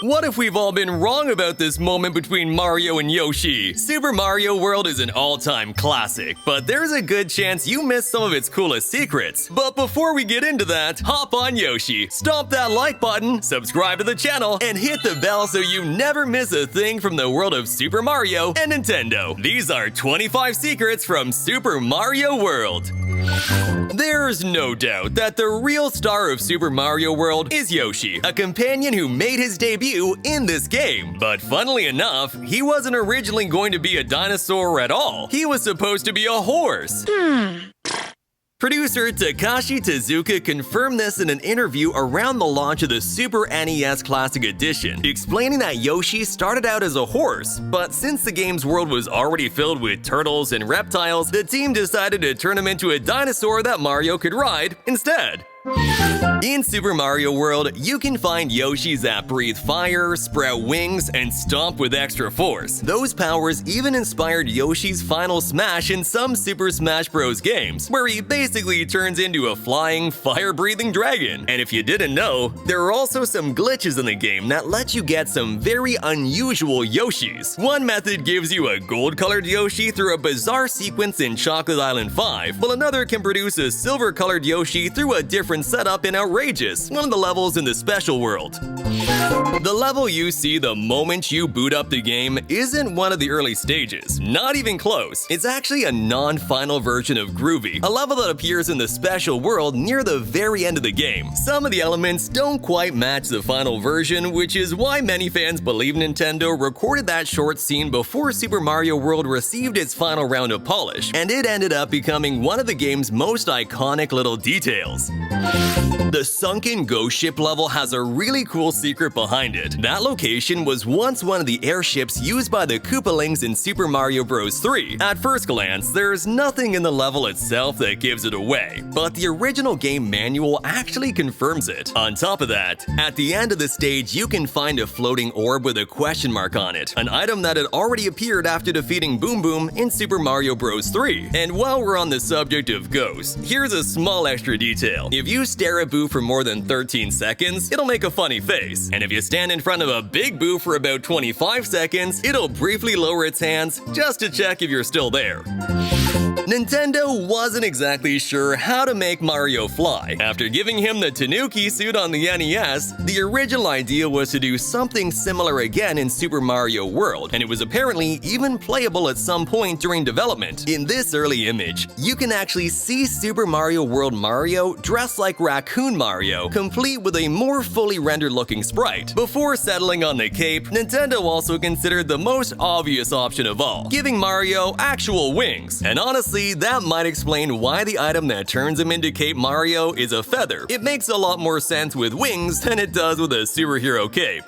What if we've all been wrong about this moment between Mario and Yoshi? Super Mario World is an all-time classic, but there's a good chance you missed some of its coolest secrets. But before we get into that, hop on Yoshi, stomp that like button, subscribe to the channel, and hit the bell so you never miss a thing from the world of Super Mario and Nintendo. These are 25 secrets from Super Mario World. There's no doubt that the real star of Super Mario World is Yoshi, a companion who made his debut in this game. But funnily enough, he wasn't originally going to be a dinosaur at all. He was supposed to be a horse. Producer Takashi Tezuka confirmed this in an interview around the launch of the Super NES Classic Edition, explaining that Yoshi started out as a horse, but since the game's world was already filled with turtles and reptiles, the team decided to turn him into a dinosaur that Mario could ride instead. In Super Mario World, you can find Yoshis that breathe fire, sprout wings, and stomp with extra force. Those powers even inspired Yoshi's final smash in some Super Smash Bros. Games, where he basically turns into a flying, fire-breathing dragon. And if you didn't know, there are also some glitches in the game that let you get some very unusual Yoshis. One method gives you a gold-colored Yoshi through a bizarre sequence in Chocolate Island 5, while another can produce a silver-colored Yoshi through a different setup in Outrageous, one of the levels in the Special World. The level you see the moment you boot up the game isn't one of the early stages, not even close. It's actually a non-final version of Groovy, a level that appears in the Special World near the very end of the game. Some of the elements don't quite match the final version, which is why many fans believe Nintendo recorded that short scene before Super Mario World received its final round of polish, and it ended up becoming one of the game's most iconic little details. The sunken ghost ship level has a really cool secret behind it. That location was once one of the airships used by the Koopalings in Super Mario Bros. 3. At first glance, there's nothing in the level itself that gives it away, but the original game manual actually confirms it. On top of that, at the end of the stage you can find a floating orb with a question mark on it, an item that had already appeared after defeating Boom Boom in Super Mario Bros. 3. And while we're on the subject of ghosts, here's a small extra detail. If you stare at Boo for more than 13 seconds, it'll make a funny face. And if you stand in front of a big Boo for about 25 seconds, it'll briefly lower its hands just to check if you're still there. Nintendo wasn't exactly sure how to make Mario fly. After giving him the Tanuki suit on the NES, the original idea was to do something similar again in Super Mario World, and it was apparently even playable at some point during development. In this early image, you can actually see Super Mario World Mario dressed like Raccoon Mario, complete with a more fully rendered looking sprite. Before settling on the cape, Nintendo also considered the most obvious option of all, giving Mario actual wings. And honestly, that might explain why the item that turns him into Cape Mario is a feather. It makes a lot more sense with wings than it does with a superhero cape.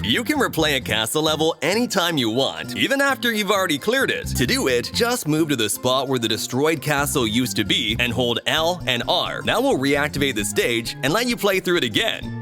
You can replay a castle level anytime you want, even after you've already cleared it. To do it, just move to the spot where the destroyed castle used to be and hold L and R. That will reactivate the stage and let you play through it again.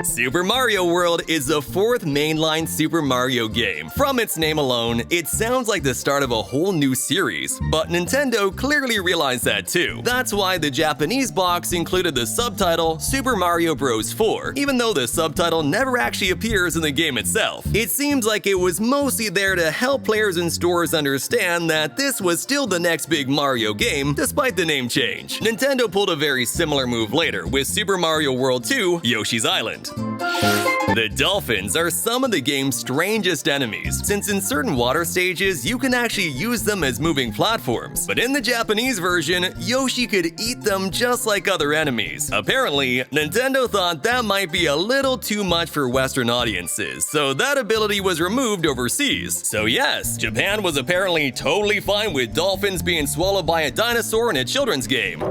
Super Mario World is the fourth mainline Super Mario game. From its name alone, it sounds like the start of a whole new series, but Nintendo clearly realized that too. That's why the Japanese box included the subtitle Super Mario Bros. 4, even though the subtitle never actually appears in the game itself. It seems like it was mostly there to help players in stores understand that this was still the next big Mario game, despite the name change. Nintendo pulled a very similar move later with Super Mario World 2, Yoshi's Island. The dolphins are some of the game's strangest enemies, since in certain water stages you can actually use them as moving platforms. But in the Japanese version, Yoshi could eat them just like other enemies. Apparently, Nintendo thought that might be a little too much for Western audiences, so that ability was removed overseas. So yes, Japan was apparently totally fine with dolphins being swallowed by a dinosaur in a children's game.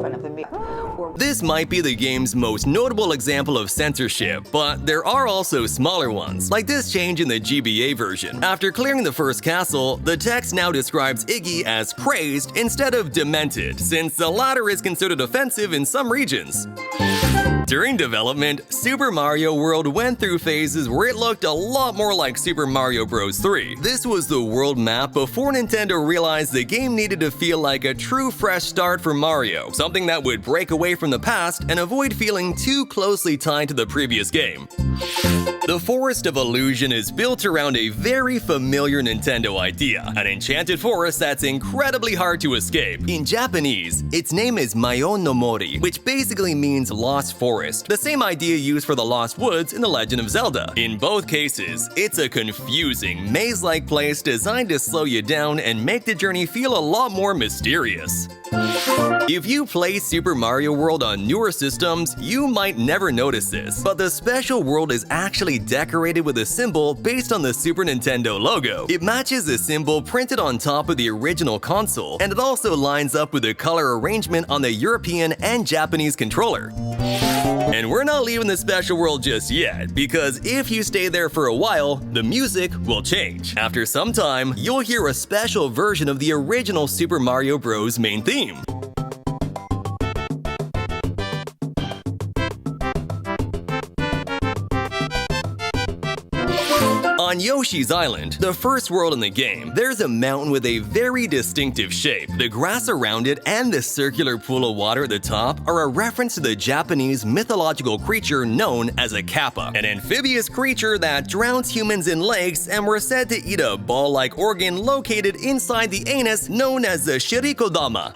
This might be the game's most notable example of censorship, but there are also smaller ones, like this change in the GBA version. After clearing the first castle, the text now describes Iggy as crazed instead of demented, since the latter is considered offensive in some regions. During development, Super Mario World went through phases where it looked a lot more like Super Mario Bros. 3. This was the world map before Nintendo realized the game needed to feel like a true fresh start for Mario, something that would break away from the past and avoid feeling too closely tied to the previous game. The Forest of Illusion is built around a very familiar Nintendo idea, an enchanted forest that's incredibly hard to escape. In Japanese, its name is Mayon no Mori, which basically means Lost Forest, the same idea used for the Lost Woods in The Legend of Zelda. In both cases, it's a confusing, maze-like place designed to slow you down and make the journey feel a lot more mysterious. If you play Super Mario World on newer systems, you might never notice this, but the special world is actually decorated with a symbol based on the Super Nintendo logo. It matches the symbol printed on top of the original console, and it also lines up with the color arrangement on the European and Japanese controller. And we're not leaving the special world just yet, because if you stay there for a while, the music will change. After some time, you'll hear a special version of the original Super Mario Bros. Main theme. On Yoshi's Island, the first world in the game, there's a mountain with a very distinctive shape. The grass around it and the circular pool of water at the top are a reference to the Japanese mythological creature known as a kappa, an amphibious creature that drowns humans in lakes and were said to eat a ball-like organ located inside the anus known as the shirikodama.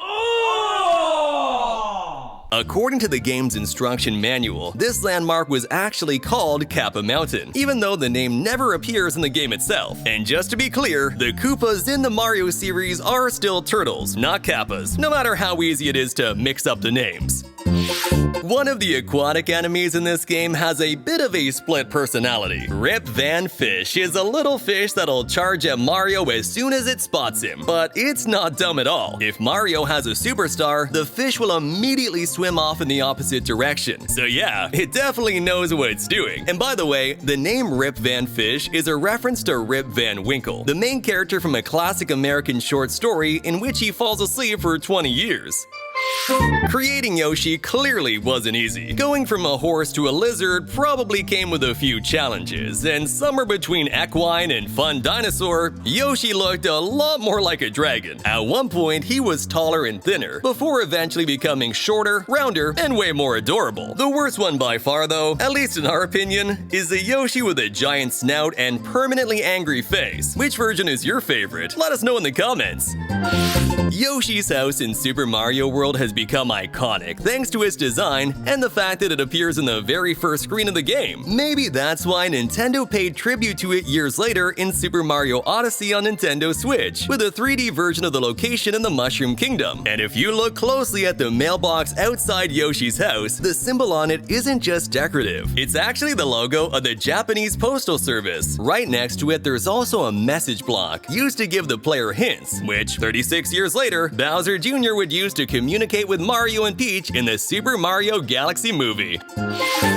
According to the game's instruction manual, this landmark was actually called Kappa Mountain, even though the name never appears in the game itself. And just to be clear, the Koopas in the Mario series are still turtles, not Kappas, no matter how easy it is to mix up the names. One of the aquatic enemies in this game has a bit of a split personality. Rip Van Fish is a little fish that'll charge at Mario as soon as it spots him, but it's not dumb at all. If Mario has a superstar, the fish will immediately swim off in the opposite direction. So yeah, it definitely knows what it's doing. And by the way, the name Rip Van Fish is a reference to Rip Van Winkle, the main character from a classic American short story in which he falls asleep for 20 years. Creating Yoshi clearly wasn't easy. Going from a horse to a lizard probably came with a few challenges, and somewhere between equine and fun dinosaur, Yoshi looked a lot more like a dragon. At one point, he was taller and thinner, before eventually becoming shorter, rounder, and way more adorable. The worst one by far though, at least in our opinion, is the Yoshi with a giant snout and permanently angry face. Which version is your favorite? Let us know in the comments. Yoshi's house in Super Mario World has become iconic thanks to its design and the fact that it appears in the very first screen of the game. Maybe that's why Nintendo paid tribute to it years later in Super Mario Odyssey on Nintendo Switch, with a 3D version of the location in the Mushroom Kingdom. And if you look closely at the mailbox outside Yoshi's house, the symbol on it isn't just decorative. It's actually the logo of the Japanese Postal Service. Right next to it, there's also a message block used to give the player hints, which 36 years later, Bowser Jr. would use to communicate with Mario and Peach in the Super Mario Galaxy movie.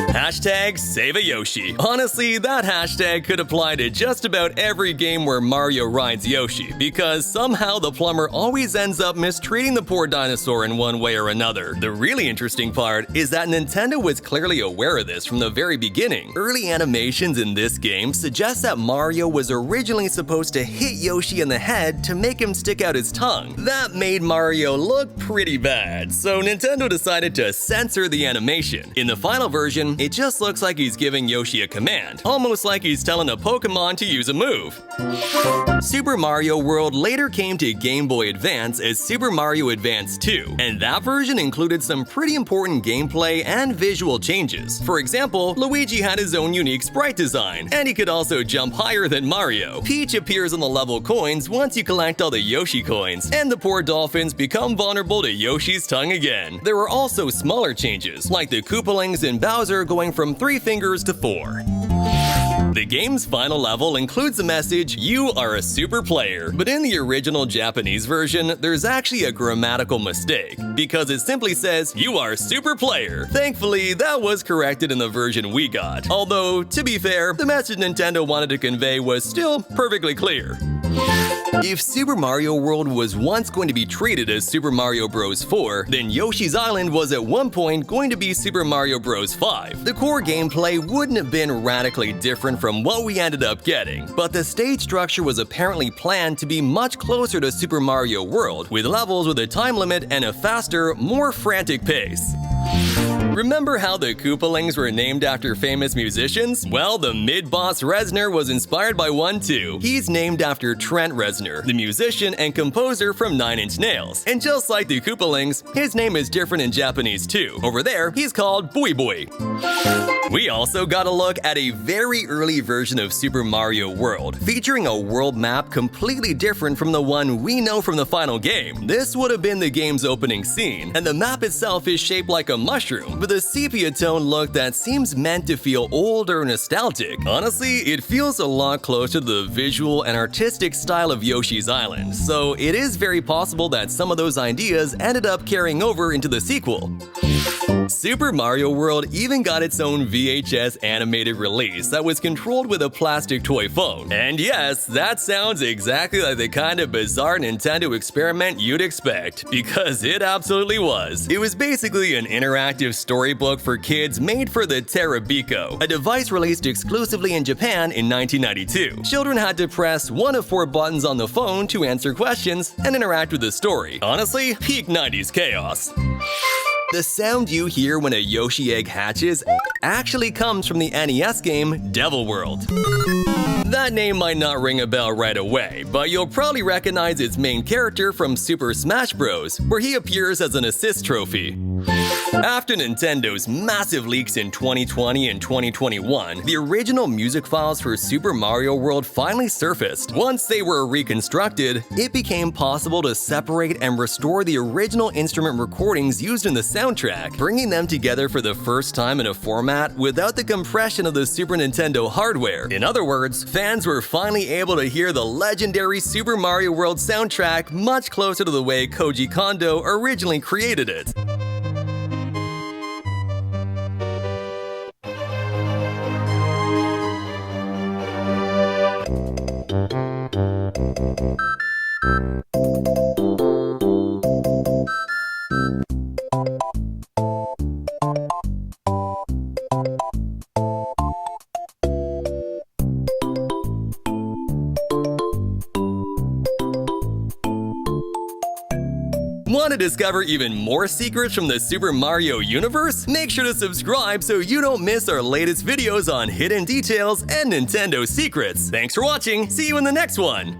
Hashtag Save a Yoshi. Honestly, that hashtag could apply to just about every game where Mario rides Yoshi, because somehow the plumber always ends up mistreating the poor dinosaur in one way or another. The really interesting part is that Nintendo was clearly aware of this from the very beginning. Early animations in this game suggest that Mario was originally supposed to hit Yoshi in the head to make him stick out his tongue. That made Mario look pretty bad, so Nintendo decided to censor the animation. In the final version, it just looks like he's giving Yoshi a command, almost like he's telling a Pokemon to use a move. Super Mario World later came to Game Boy Advance as Super Mario Advance 2, and that version included some pretty important gameplay and visual changes. For example, Luigi had his own unique sprite design, and he could also jump higher than Mario. Peach appears on the level coins once you collect all the Yoshi coins, and the poor dolphins become vulnerable to Yoshi's tongue again. There were also smaller changes, like the Koopalings and Bowser going from 3 fingers to 4. The game's final level includes the message, "You are a super player," but in the original Japanese version, there's actually a grammatical mistake, because it simply says, "You are super player." Thankfully, that was corrected in the version we got, although, to be fair, the message Nintendo wanted to convey was still perfectly clear. If Super Mario World was once going to be treated as Super Mario Bros. 4, then Yoshi's Island was at one point going to be Super Mario Bros. 5. The core gameplay wouldn't have been radically different from what we ended up getting, but the stage structure was apparently planned to be much closer to Super Mario World, with levels with a time limit and a faster, more frantic pace. Remember how the Koopalings were named after famous musicians? Well, the mid-boss Reznor was inspired by one too. He's named after Trent Reznor, the musician and composer from 9 Inch Nails. And just like the Koopalings, his name is different in Japanese too. Over there, he's called Bui Bui. We also got a look at a very early version of Super Mario World, featuring a world map completely different from the one we know from the final game. This would have been the game's opening scene, and the map itself is shaped like a mushroom, with a sepia tone look that seems meant to feel old or nostalgic. Honestly, it feels a lot closer to the visual and artistic style of Yoshi's Island, so it is very possible that some of those ideas ended up carrying over into the sequel. Super Mario World even got its own VHS animated release that was controlled with a plastic toy phone. And yes, that sounds exactly like the kind of bizarre Nintendo experiment you'd expect, because it absolutely was. It was basically an interactive storybook for kids made for the Terabiko, a device released exclusively in Japan in 1992. Children had to press one of 4 buttons on the phone to answer questions and interact with the story. Honestly, peak 90s chaos. The sound you hear when a Yoshi egg hatches actually comes from the NES game Devil World. That name might not ring a bell right away, but you'll probably recognize its main character from Super Smash Bros., where he appears as an assist trophy. After Nintendo's massive leaks in 2020 and 2021, the original music files for Super Mario World finally surfaced. Once they were reconstructed, it became possible to separate and restore the original instrument recordings used in the soundtrack, bringing them together for the first time in a format without the compression of the Super Nintendo hardware. In other words, fans were finally able to hear the legendary Super Mario World soundtrack much closer to the way Koji Kondo originally created it. Want to discover even more secrets from the Super Mario universe? Make sure to subscribe so you don't miss our latest videos on hidden details and Nintendo secrets. Thanks for watching. See you in the next one.